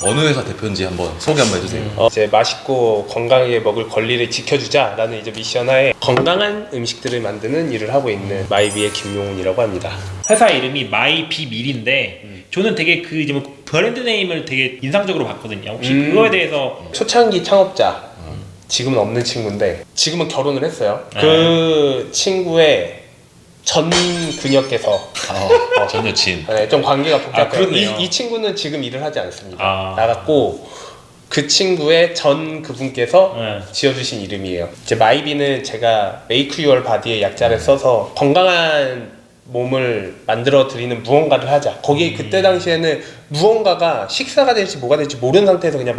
어느 회사 대표인지 한번 소개 한번 해주세요. 이제 맛있고 건강하게 먹을 권리를 지켜주자라는 이제 미션하에 건강한 음식들을 만드는 일을 하고 있는 마이비의 김용훈이라고 합니다. 회사 이름이 마이비밀인데 저는 되게 그 이제 뭐 브랜드 네임을 되게 인상적으로 봤거든요. 혹시 그거에 대해서 초창기 창업자, 지금은 없는 친구인데 지금은 결혼을 했어요. 그 친구의 전 그녀께서 전 여친. 네, 좀 관계가 복잡해요. 그렇네요. 이 친구는 지금 일을 하지 않습니다. 아. 나갔고 그 친구의 전 그분께서 지어주신 이름이에요. 이제 마이비는 제가 Make Your Body의 약자를 써서 건강한 몸을 만들어 드리는 무언가를 하자. 거기에 그때 당시에는 무언가가 식사가 될지 뭐가 될지 모르는 상태에서 그냥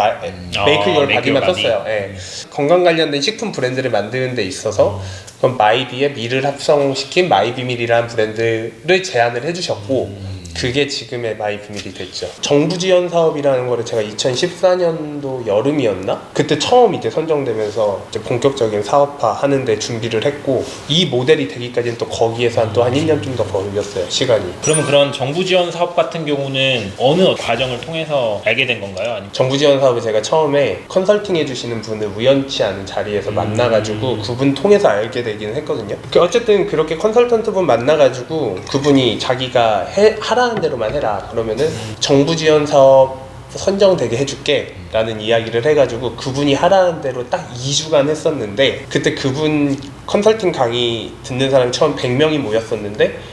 Make Your Body만 썼어요. 예. 건강 관련된 식품 브랜드를 만드는 데 있어서 그럼 마이비의 밀을 합성시킨 마이비밀이라는 브랜드를 제안을 해주셨고 그게 지금의 마이비밀이 됐죠. 정부 지원 사업이라는 거를 제가 2014년도 여름이었나? 그때 처음 이제 선정되면서 이제 본격적인 사업화 하는데 준비를 했고 이 모델이 되기까지는 또 거기에서 한 1년 좀 더 걸렸어요, 시간이. 그러면 그런 정부 지원 사업 같은 경우는 어느 과정을 통해서 알게 된 건가요? 아니면 정부 지원 사업을 제가 처음에 컨설팅 해주시는 분을 우연치 않은 자리에서 만나가지고 그분 통해서 알게 되긴 했거든요. 어쨌든 그렇게 컨설턴트 분 만나가지고 그분이 자기가 하라는 대로만 해라. 그러면은 정부 지원 사업 선정되게 해줄게 라는 이야기를 해가지고 그분이 하라는 대로 딱 2주간 했었는데 그때 그분 컨설팅 강의 듣는 사람이 처음 100명이 모였었는데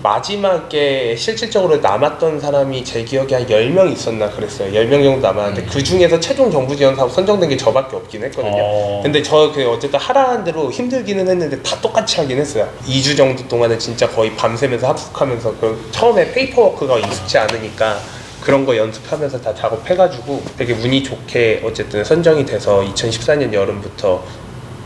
마지막에 실질적으로 남았던 사람이 제 기억에 한 10명 있었나 그랬어요. 10명 정도 남았는데 그 중에서 최종 정부 지원 사업 선정된 게 저밖에 없긴 했거든요. 근데 저 어쨌든 하라는 대로 힘들기는 했는데 다 똑같이 하긴 했어요. 2주 정도 동안은 진짜 거의 밤새면서 합숙하면서 처음에 페이퍼워크가 익숙치 않으니까 그런 거 연습하면서 다 작업해가지고 되게 운이 좋게 어쨌든 선정이 돼서 2014년 여름부터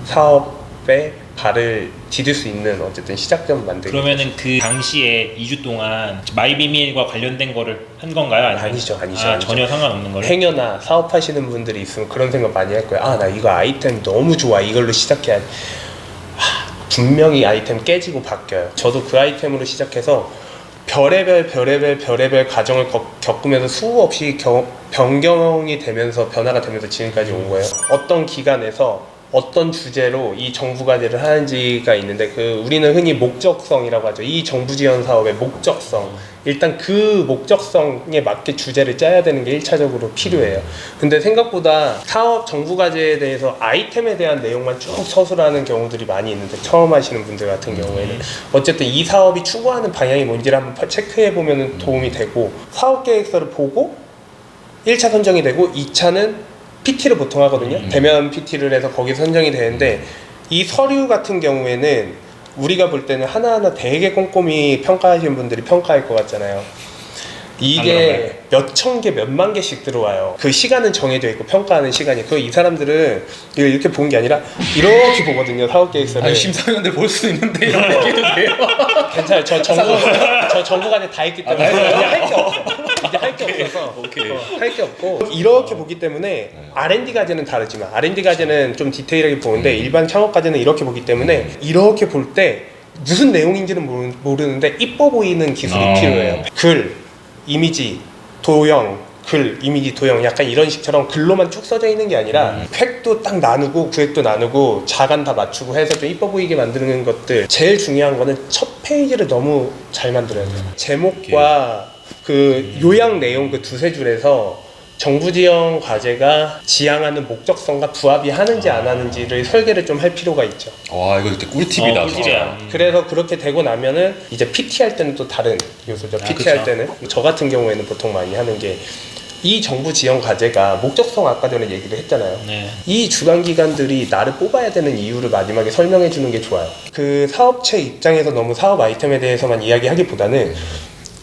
사업에 발을 디딜 수 있는 어쨌든 시작점 만들기. 그러면은 그 당시에 2주 동안 마이비밀과 관련된 거를 한 건가요? 아니죠. 전혀 상관없는 거를? 행여나 사업하시는 분들이 있으면 그런 생각 많이 할 거예요. 나 이거 아이템 너무 좋아. 이걸로 시작해야 돼. 분명히 아이템 깨지고 바뀌어요. 저도 그 아이템으로 시작해서 별의별 과정을 겪으면서 수없이 변경이 되면서 변화가 되면서 지금까지 온 거예요. 어떤 기간에서 어떤 주제로 이 정부 과제를 하는지가 있는데 우리는 흔히 목적성이라고 하죠. 이 정부 지원 사업의 목적성. 일단 그 목적성에 맞게 주제를 짜야 되는 게 1차적으로 필요해요. 근데 생각보다 사업 정부 과제에 대해서 아이템에 대한 내용만 쭉 서술하는 경우들이 많이 있는데 처음 하시는 분들 같은 경우에는 어쨌든 이 사업이 추구하는 방향이 뭔지를 한번 체크해 보면 도움이 되고 사업 계획서를 보고 1차 선정이 되고 2차는 PT를 보통 하거든요. 대면 PT를 해서 거기 선정이 되는데 이 서류 같은 경우에는 우리가 볼 때는 하나하나 되게 꼼꼼히 평가하시는 분들이 평가할 것 같잖아요. 이게 몇천 개, 몇만 개씩 들어와요. 그 시간은 정해져 있고 평가하는 시간이. 이 사람들은 이걸 이렇게 본 게 아니라 이렇게 보거든요. 사업 계획서를. 심사위원들 볼 수 있는데 이렇게 해도 돼요? 괜찮아요. 저 정부간에 다 했기 때문에 그냥 할 게 없어. 이제 할 게 없어서 할 게 없고 이렇게 보기 때문에 R&D 과제는 다르지만 R&D 과제는 좀 디테일하게 보는데 일반 창업 과제는 이렇게 보기 때문에 이렇게 볼 때 무슨 내용인지는 모르는데 이뻐 보이는 기술이 필요해요. 글, 이미지, 도형, 글, 이미지, 도형 약간 이런 식처럼 글로만 쭉 써져 있는 게 아니라 획도 딱 나누고 구획도 나누고 자간 다 맞추고 해서 좀 이뻐 보이게 만드는 것들. 제일 중요한 거는 첫 페이지를 너무 잘 만들어야 돼요. 제목과 그 요약 내용 그 두세 줄에서 정부 지원 과제가 지향하는 목적성과 부합이 하는지 안 하는지를 설계를 좀 할 필요가 있죠. 와, 이거 진짜 꿀팁이다. 꿀팁이야. 그래서 그렇게 되고 나면은 이제 PT 할 때는 또 다른 요소죠. PT 할 때는 저 같은 경우에는 보통 많이 하는 게 이 정부 지원 과제가 목적성 아까 전에 얘기를 했잖아요. 이 주관 기관들이 나를 뽑아야 되는 이유를 마지막에 설명해 주는 게 좋아요. 그 사업체 입장에서 너무 사업 아이템에 대해서만 이야기하기보다는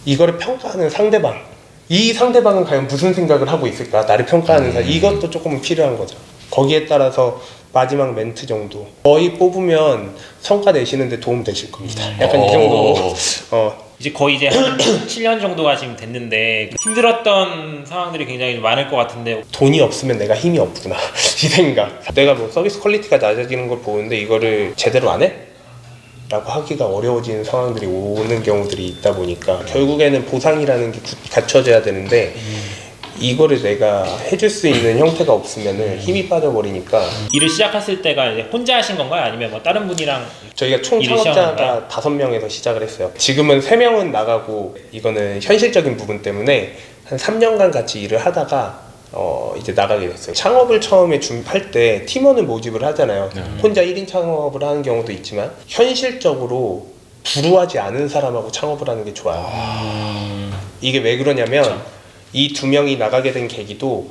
이거를 평가하는 상대방, 이 상대방은 과연 무슨 생각을 하고 있을까? 나를 평가하는 사람, 이것도 조금은 필요한 거죠. 거기에 따라서 마지막 멘트 정도 거의 뽑으면 성과 내시는데 도움 되실 겁니다. 약간 이 정도. 이제 거의 이제 한 7년 정도가 지금 됐는데 힘들었던 상황들이 굉장히 많을 것 같은데 돈이 없으면 내가 힘이 없구나 이 생각. 내가 뭐 서비스 퀄리티가 낮아지는 걸 보는데 이거를 제대로 안 해? 라고 하기가 어려워지는 상황들이 오는 경우들이 있다 보니까 결국에는 보상이라는 게 갖춰져야 되는데 이거를 내가 해줄 수 있는 형태가 없으면은 힘이 빠져버리니까 일을 시작했을 때가 이제 혼자 하신 건가요? 아니면 뭐 다른 분이랑 저희가 총 일을 시작한 창업자가 5명에서 시작을 했어요. 지금은 3명은 나가고 이거는 현실적인 부분 때문에 한 3년간 같이 일을 하다가 이제 나가게 됐어요. 창업을 처음에 할 때 팀원을 모집을 하잖아요. 혼자 1인 창업을 하는 경우도 있지만 현실적으로 불우하지 않은 사람하고 창업을 하는 게 좋아요. 이게 왜 그러냐면 이 2명이 나가게 된 계기도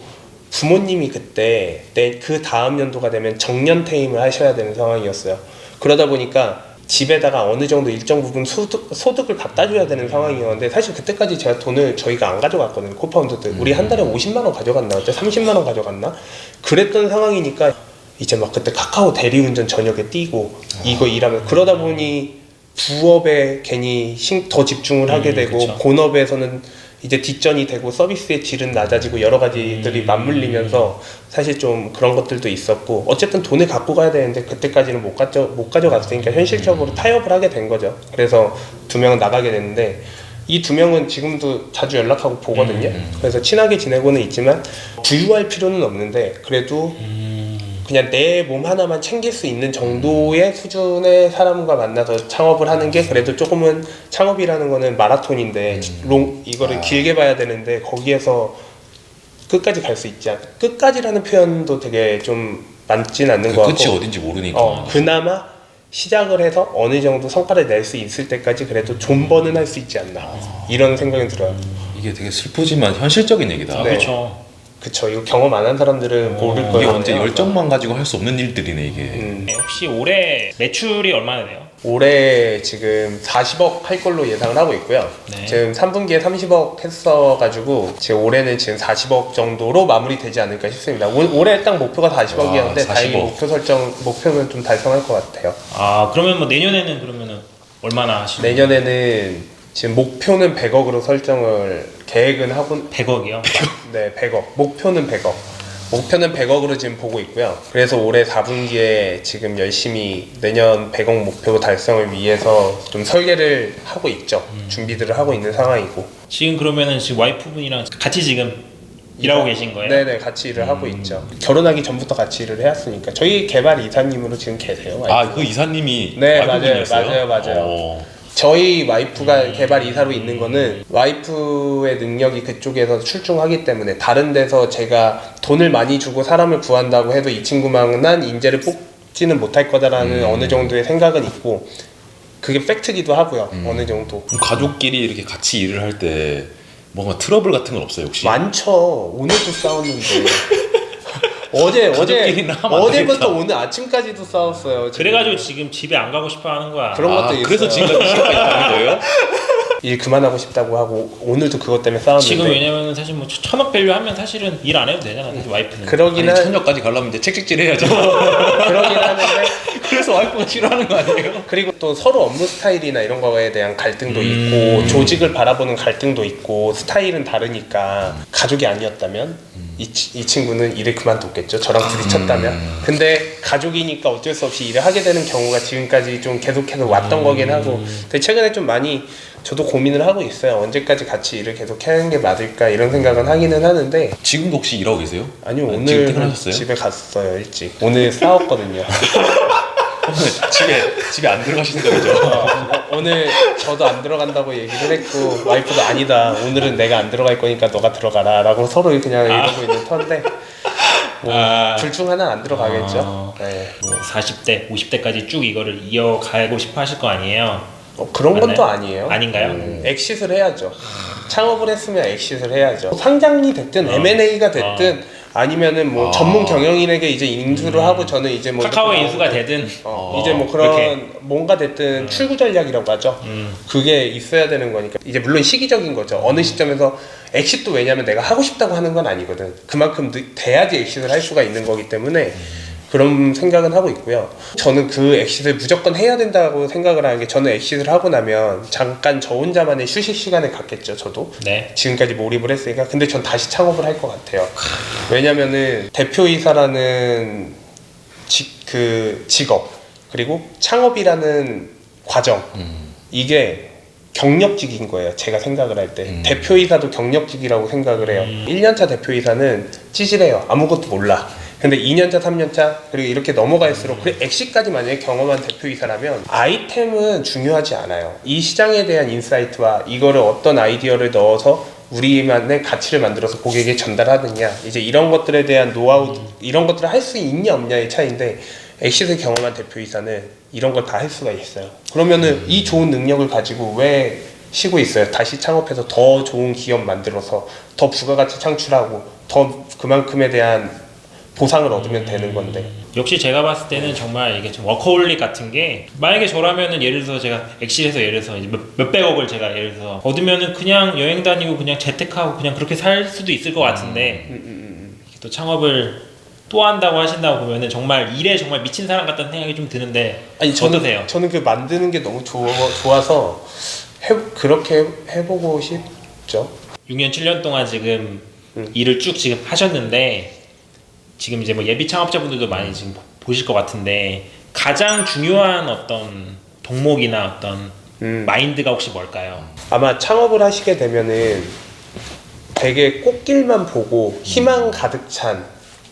부모님이 그때 그 다음 연도가 되면 정년퇴임을 하셔야 되는 상황이었어요. 그러다 보니까 집에다가 어느 정도 일정 부분 소득을 갖다 줘야 되는 상황이었는데 사실 그때까지 제가 돈을 저희가 안 가져갔거든요. 코파운더들 우리 한 달에 50만 원 가져갔나 그때 30만 원 가져갔나 그랬던 상황이니까 이제 막 그때 카카오 대리운전 저녁에 뛰고 이거 일하면 그러다 보니 부업에 괜히 더 집중을 하게 되고 그쵸. 본업에서는 이제 뒷전이 되고 서비스의 질은 낮아지고 여러 가지들이 맞물리면서 사실 좀 그런 것들도 있었고 어쨌든 돈을 갖고 가야 되는데 그때까지는 못 가져갔으니까 현실적으로 타협을 하게 된 거죠. 그래서 2명은 나가게 됐는데 이 2명은 지금도 자주 연락하고 보거든요. 그래서 친하게 지내고는 있지만 부유할 필요는 없는데 그래도 그냥 내 몸 하나만 챙길 수 있는 정도의 수준의 사람과 만나서 창업을 하는 게 그래도 조금은 창업이라는 거는 마라톤인데 이거를 길게 봐야 되는데 거기에서 끝까지 갈 수 있지 끝까지라는 표현도 되게 좀 맞진 않는 것 같고 끝이 어딘지 모르니까. 그나마 시작을 해서 어느 정도 성과를 낼 수 있을 때까지 그래도 존버는 할 수 있지 않나 이런 생각이 들어요. 이게 되게 슬프지만 현실적인 얘기다. 네. 그렇죠. 그쵸. 이거 경험 안 한 사람들은 모를 이게 거예요. 언제 열정만 가지고 할 수 없는 일들이네 이게. 네, 혹시 올해 매출이 얼마나 돼요? 올해 지금 40억 할 걸로 예상을 하고 있고요. 네. 지금 3분기에 30억 했어가지고 지금 올해는 지금 40억 정도로 마무리되지 않을까 싶습니다. 올해 딱 목표가 40억이었는데 와, 40억. 다행히 목표는 좀 달성할 것 같아요. 아 그러면 뭐 내년에는 그러면은 얼마나 하시는 내년에는 지금 목표는 100억으로 설정을 계획은 하고 100억이요? 네 100억 목표는 100억 목표는 100억으로 지금 보고 있고요. 그래서 올해 4분기에 지금 열심히 내년 100억 목표 달성을 위해서 좀 설계를 하고 있죠. 준비들을 하고 있는 상황이고 지금 그러면은 지금 와이프분이랑 같이 지금 일하고 계신 거예요? 네네 같이 일을 하고 있죠. 결혼하기 전부터 같이 일을 해왔으니까 저희 개발 이사님으로 지금 계세요. 아 그 이사님이 네 와이프분이었어요? 맞아요. 저희 와이프가 개발 이사로 있는 거는 와이프의 능력이 그쪽에서 출중하기 때문에 다른 데서 제가 돈을 많이 주고 사람을 구한다고 해도 이 친구만한 인재를 뽑지는 못할 거다라는 어느 정도의 생각은 있고 그게 팩트기도 하고요. 어느 정도 그럼 가족끼리 이렇게 같이 일을 할 때 뭔가 트러블 같은 건 없어요 혹시? 많죠. 오늘도 싸웠는데 가족끼리는 하면 안 어제부터 되겠다. 오늘 아침까지도 싸웠어요. 지금. 그래가지고 지금 집에 안 가고 싶어 하는 거야. 그런 것도 있어요. 그래서 지금까지 시간까지 가는 거예요? 일 그만하고 싶다고 하고 오늘도 그것 때문에 싸웠는데 지금 왜냐면은 사실 뭐 천억 밸류 하면 사실은 일 안 해도 되잖아. 사실 와이프는. 그러긴 아니, 한 천역까지 가려면 이제 책찍질 해야죠. 그러긴 하는데 그래서 와이프가 싫어하는 거 아니에요? 그리고 또 서로 업무 스타일이나 이런 거에 대한 갈등도 있고 조직을 바라보는 갈등도 있고 스타일은 다르니까 가족이 아니었다면 이 친구는 일을 그만뒀겠죠. 저랑 둘이 쳤다면. 근데 가족이니까 어쩔 수 없이 일을 하게 되는 경우가 지금까지 좀 계속해서 왔던 거긴 하고 근데 최근에 좀 많이 저도 고민을 하고 있어요. 언제까지 같이 일을 계속 하는 게 맞을까 이런 생각은 하기는 하는데 지금도 혹시 일하고 계세요? 아니요 지금 오늘 퇴근하셨어요? 집에 갔어요 일찍. 오늘 싸웠거든요. 집에 안 들어가시는 거죠? 오늘 저도 안 들어간다고 얘기를 했고 와이프도 아니다 오늘은 내가 안 들어갈 거니까 너가 들어가라 라고 서로 그냥 이러고 있는 터인데 둘 중 하나 안 들어가겠죠. 네. 뭐 40대, 50대까지 쭉 이거를 이어가고 싶어 하실 거 아니에요? 그런 맞나요? 것도 아니에요. 아닌가요? 엑싯을 해야죠. 창업을 했으면 엑싯을 해야죠. 상장이 됐든 M&A가 됐든 아니면은 뭐 전문 경영인에게 이제 인수를 하고 저는 이제 뭐 카카오에 이렇게 인수가 되든 이제 뭐 그런 이렇게. 뭔가 됐든 출구 전략이라고 하죠. 그게 있어야 되는 거니까 이제 물론 시기적인 거죠. 어느 시점에서 엑싯도 왜냐면 내가 하고 싶다고 하는 건 아니거든. 그만큼 돼야지 엑싯을 할 수가 있는 거기 때문에 그런 생각은 하고 있고요. 저는 그 엑싯을 무조건 해야 된다고 생각을 하는 게 저는 엑싯을 하고 나면 잠깐 저 혼자만의 휴식 시간을 갖겠죠. 저도 네. 지금까지 몰입을 했으니까. 근데 전 다시 창업을 할 것 같아요. 왜냐면은 대표이사라는 직업 그리고 창업이라는 과정 이게 경력직인 거예요. 제가 생각을 할 때. 대표이사도 경력직이라고 생각을 해요. 1년차 대표이사는 찌질해요. 아무것도 몰라. 근데 2년차, 3년차 그리고 이렇게 넘어갈수록 그 엑시까지 만약에 경험한 대표이사라면 아이템은 중요하지 않아요. 이 시장에 대한 인사이트와 이거를 어떤 아이디어를 넣어서 우리만의 가치를 만들어서 고객에게 전달하느냐, 이제 이런 것들에 대한 노하우, 이런 것들을 할 수 있냐 없냐의 차이인데, 엑시를 경험한 대표이사는 이런 걸 다 할 수가 있어요. 그러면은 이 좋은 능력을 가지고 왜 쉬고 있어요? 다시 창업해서 더 좋은 기업 만들어서 더 부가가치 창출하고 더 그만큼에 대한 보상을 얻으면 되는 건데. 역시 제가 봤을 때는 정말 이게 좀 워커홀릭 같은 게, 만약에 저라면은 예를 들어서 제가 엑실에서 예를 들어서 이제 몇백억을 제가 예를 들어서 얻으면은 그냥 여행 다니고 그냥 재테크하고 그냥 그렇게 살 수도 있을 것 같은데 또 창업을 또 한다고 하신다고 보면은 정말 일에 정말 미친 사람 같다는 생각이 좀 드는데, 아니 어떠세요? 저는 그 만드는 게 너무 좋아서 그렇게 해보고 싶죠. 6년 7년 동안 지금 일을 쭉 지금 하셨는데, 지금 이제 뭐 예비 창업자분들도 많이 지금 보실 것 같은데, 가장 중요한 어떤 덕목이나 어떤 마인드가 혹시 뭘까요? 아마 창업을 하시게 되면은 되게 꽃길만 보고 희망 가득 찬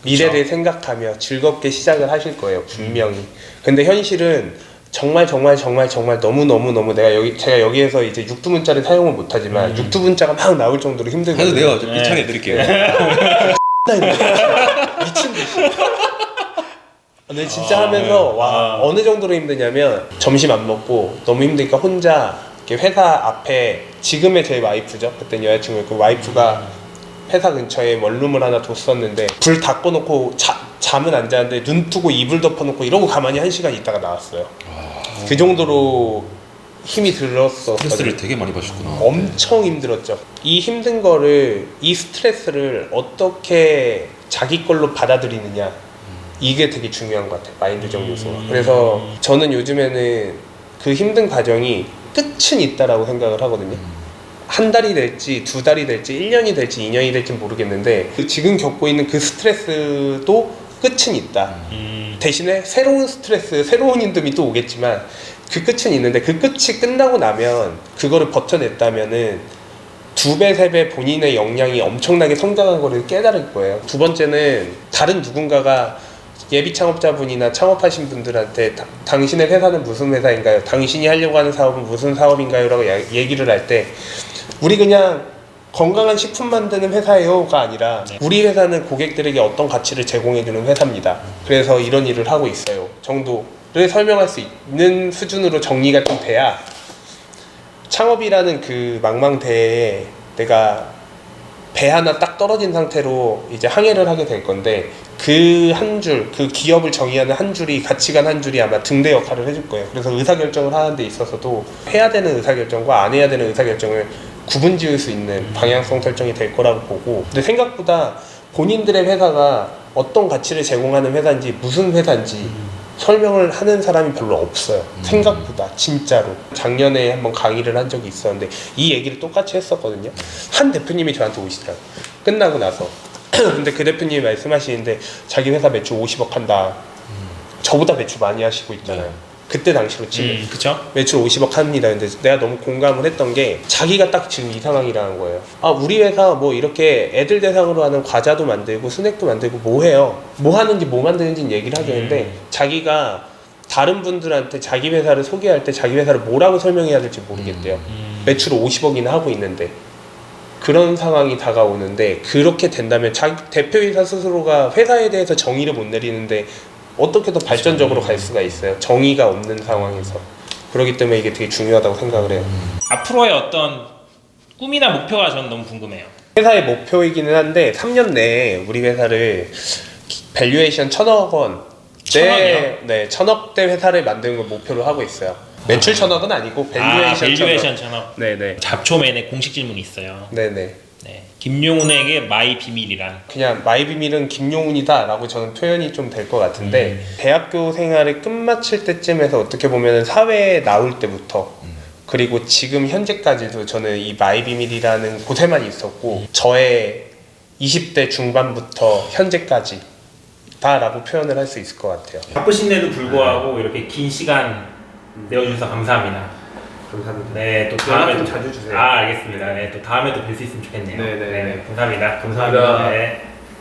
미래를 생각하며 즐겁게 시작을 하실 거예요, 분명히. 근데 현실은 정말 너무 제가 여기에서 이제 육두문자를 사용을 못하지만 육두문자가 막 나올 정도로 힘들거든요. 그래도 내가 좀 비창해 드릴게요. 미친 듯이. 근데 진짜 하면서 와 어느 정도로 힘드냐면, 점심 안 먹고 너무 힘드니까 혼자 이렇게 회사 앞에, 지금의 제 와이프죠, 그땐 여자친구였고, 와이프가 회사 근처에 원룸을 하나 뒀었는데 불 다 꺼놓고 잠은 안 자는데 눈 뜨고 이불 덮어놓고 이러고 가만히 1시간 있다가 나왔어요. 그 정도로 힘이 들었어. 스트레스를 되게 많이 받으셨구나. 엄청 힘들었죠. 이 힘든 거를, 이 스트레스를 어떻게 자기 걸로 받아들이느냐, 이게 되게 중요한 것 같아요, 마인드적 요소가. 그래서 저는 요즘에는 그 힘든 과정이 끝은 있다라고 생각을 하거든요. 한 달이 될지 2달이 될지 1년이 될지 2년이 될지 모르겠는데, 지금 겪고 있는 그 스트레스도 끝은 있다. 대신에 새로운 스트레스, 새로운 힘듦이 또 오겠지만 그 끝은 있는데, 그 끝이 끝나고 나면 그거를 버텨냈다면은 2배, 3배 본인의 역량이 엄청나게 성장한 거를 깨달을 거예요. 두 번째는 다른 누군가가 예비 창업자분이나 창업하신 분들한테 당신의 회사는 무슨 회사인가요? 당신이 하려고 하는 사업은 무슨 사업인가요? 라고 얘기를 할 때, 우리 그냥 건강한 식품 만드는 회사예요가 아니라 우리 회사는 고객들에게 어떤 가치를 제공해주는 회사입니다. 그래서 이런 일을 하고 있어요 정도를 설명할 수 있는 수준으로 정리가 좀 돼야 창업이라는 그 망망대해에 내가 배 하나 딱 떨어진 상태로 이제 항해를 하게 될 건데, 그 한 줄, 그 기업을 정의하는 한 줄이, 가치관 한 줄이 아마 등대 역할을 해줄 거예요. 그래서 의사결정을 하는 데 있어서도 해야 되는 의사결정과 안 해야 되는 의사결정을 구분 지을 수 있는 방향성 설정이 될 거라고 보고, 근데 생각보다 본인들의 회사가 어떤 가치를 제공하는 회사인지, 무슨 회사인지 설명을 하는 사람이 별로 없어요. 생각보다. 진짜로. 작년에 한번 강의를 한 적이 있었는데 이 얘기를 똑같이 했었거든요. 한 대표님이 저한테 오시더라고요, 끝나고 나서. 근데 그 대표님이 말씀하시는데 자기 회사 매출 50억 한다. 저보다 매출 많이 하시고 있잖아요. 그때 당시로 치면 그쵸? 매출 50억 합니다. 근데 내가 너무 공감을 했던 게, 자기가 딱 지금 이 상황이라는 거예요. 아, 우리 회사 뭐 이렇게 애들 대상으로 하는 과자도 만들고 스낵도 만들고 뭐 해요, 뭐 하는지 뭐 만드는지 얘기를 하겠는데, 자기가 다른 분들한테 자기 회사를 소개할 때 자기 회사를 뭐라고 설명해야 될지 모르겠대요. 매출 50억이나 하고 있는데. 그런 상황이 다가오는데, 그렇게 된다면 자기 대표이사 스스로가 회사에 대해서 정의를 못 내리는데 어떻게 더 발전적으로 갈 수가 있어요, 정의가 없는 상황에서. 그렇기 때문에 이게 되게 중요하다고 생각을 해요. 앞으로의 어떤 꿈이나 목표가 저는 너무 궁금해요. 회사의 목표이기는 한데 3년 내에 우리 회사를 밸류에이션 1,000억 원, 1,000억이요? 네, 1,000억대 회사를 만드는 걸 목표로 하고 있어요. 매출 1,000억은 아니고 밸류에이션 1,000억. 1,000억. 네네. 잡초맨의 공식 질문이 있어요. 네네. 네. 김용훈에게 마이 비밀이란? 그냥 마이 비밀은 김용훈이다 라고 저는 표현이 좀 될 것 같은데, 대학교 생활을 끝마칠 때쯤에서 어떻게 보면 사회에 나올 때부터 그리고 지금 현재까지도 저는 이 마이 비밀이라는 곳에만 있었고, 저의 20대 중반부터 현재까지 다라고 표현을 할 수 있을 것 같아요. 바쁘신데도 불구하고 이렇게 긴 시간 내어주셔서 감사합니다. 감사합니다. 네, 또 연락 다음에 좀 또 자주 주세요. 알겠습니다. 네, 또 다음에 또 뵐 수 있으면 좋겠네요. 네, 네, 네. 감사합니다. 감사합니다. 네.